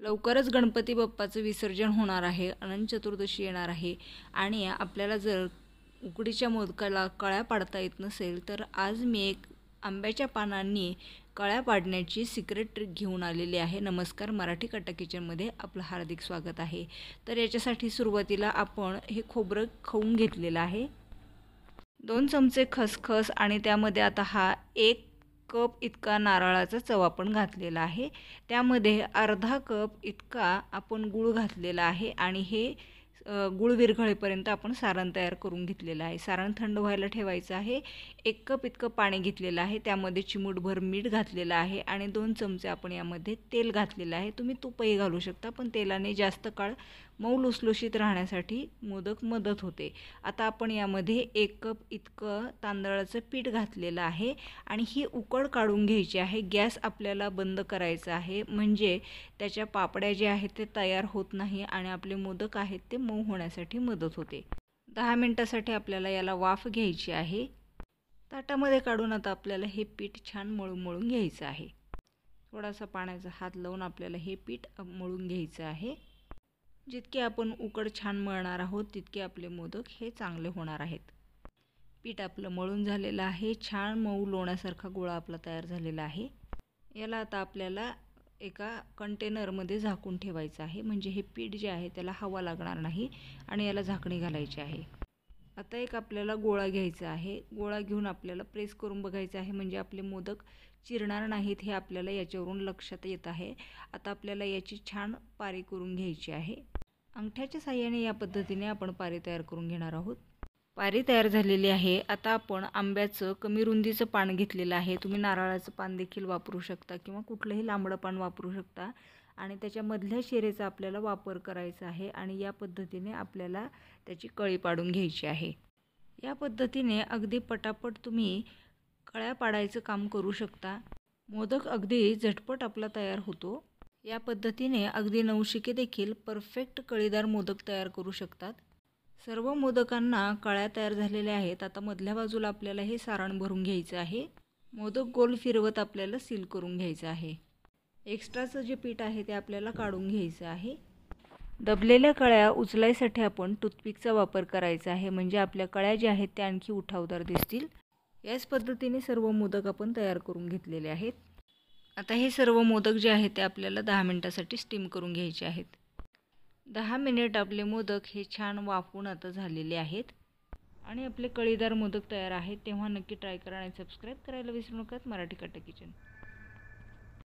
लवकरच गणपती बाप्पाचं विसर्जन होणार आहे, अनंत चतुर्दशी येणार आहे आणि आपल्याला जर उकडीच्या मोदकाला कळ्या पाडता येत नसेल तर आज मी एक आंब्याच्या पानांनी कळ्या पाडण्याची सिक्रेट ट्रिक घेऊन आलेली आहे. नमस्कार, मराठी कट्टा किचनमध्ये आपलं हार्दिक स्वागत आहे. तर याच्यासाठी सुरुवातीला आपण हे खोबरं खवून घेतलेलं आहे. 2 चमचे खसखस आणि त्यामध्ये आता हा 1 कप इतका नारळाचा चव आपण घातलेला आहे. त्यामध्ये अर्धा कप इतका आपण गूळ घातलेला आहे आणि हे गूळ विरघळेपर्यंत आपण सारण तयार करून घेतलेलं आहे. सारण थंड व्हायला ठेवायचं आहे. 1 कप इतकं पाणी घेतलेलं आहे. त्यामध्ये चिमूटभर मीठ घातलेलं आहे आणि 2 चमचे आपण यामध्ये तेल घातलेलं आहे. तुम्ही तूपही घालू शकता, पण तेलाने जास्त काळ मऊ लुसलुशीत राहण्यासाठी मोदक मदत होते. आता आपण यामध्ये 1 कप इतकं तांदळाचं पीठ घातलेलं आहे आणि ही उकड काढून घ्यायची आहे. गॅस आपल्याला बंद करायचा आहे, म्हणजे त्याच्या पापड्या ज्या आहेत ते तयार होत नाही आणि आपले मोदक आहेत ते मऊ होण्यासाठी मदत होते. 10 मिनिटासाठी आपल्याला याला वाफ घ्यायची आहे. ताटामध्ये काढून आता आपल्याला हे पीठ छान मळून घ्यायचं आहे. थोडासा पाण्याचा हात लावून आपल्याला हे पीठ मळून घ्यायचं आहे. जितके आपण उकड छान मळणार आहोत तितके आपले मोदक हे चांगले होणार आहेत. पीठ आपलं मळून झालेलं आहे. छान मऊ लोण्यासारखा गोळा आपला तयार झालेला आहे. याला आता आपल्याला एका कंटेनरमध्ये झाकून ठेवायचं आहे, म्हणजे हे पीठ जे आहे त्याला हवा लागणार नाही आणि याला झाकणी घालायची आहे. आता एक आपल्याला गोळा घ्यायचा आहे. गोळा घेऊन आपल्याला प्रेस करून बघायचं आहे, म्हणजे आपले मोदक चिरणार नाहीत हे आपल्याला याच्यावरून लक्षात येत आहे. आता आपल्याला याची छान पारी करून घ्यायची आहे. अंगठ्याच्या साहाय्याने या पद्धतीने आपण पारी तयार करून घेणार आहोत. पारी तयार झालेली आहे. आता आपण आंब्याचं कमी रुंदीचं पान घेतलेलं आहे. तुम्ही नारळाचं पान देखील वापरू शकता किंवा कुठलंही लांबडं पान वापरू शकता आणि त्याच्या मधल्या शिरेचा आपल्याला वापर करायचा आहे आणि या पद्धतीने आपल्याला त्याची कळी पाडून घ्यायची आहे. या पद्धतीने अगदी पटापट तुम्ही कळ्या पाडायचं काम करू शकता. मोदक अगदी झटपट आपला तयार होतो. या पद्धतीने अगदी नवशिके देखील परफेक्ट कळीदार मोदक तयार करू शकतात. सर्व मोदकांना कळ्या तयार झालेल्या आहेत. आता मधल्या बाजूला आपल्याला हे सारण भरून घ्यायचं आहे. मोदक गोल फिरवत आपल्याला सील करून घ्यायचं आहे. एक्स्ट्राचं जे पीठ आहे ते आपल्याला काढून घ्यायचं आहे. दबलेल्या कळ्या उचलायसाठी आपण टूथपिकचा वापर करायचा आहे, म्हणजे आपल्या कळ्या ज्या आहेत त्या आणखी उठावदार दिसतील. याच पद्धतीने सर्व मोदक आपण तयार करून घेतलेले आहेत. आता हे सर्व मोदक जे आहेत ते आपल्याला 10 मिनिटासाठी स्टीम करून घ्यायचे आहेत. 10 मिनिट आपले मोदक हे छान वाफून आता झालेले आहेत आणि आपले कळीदार मोदक तयार आहेत. तेव्हा नक्की ट्राय करा आणि सबस्क्राईब करायला विसरू नका. मराठी कट्टा किचन.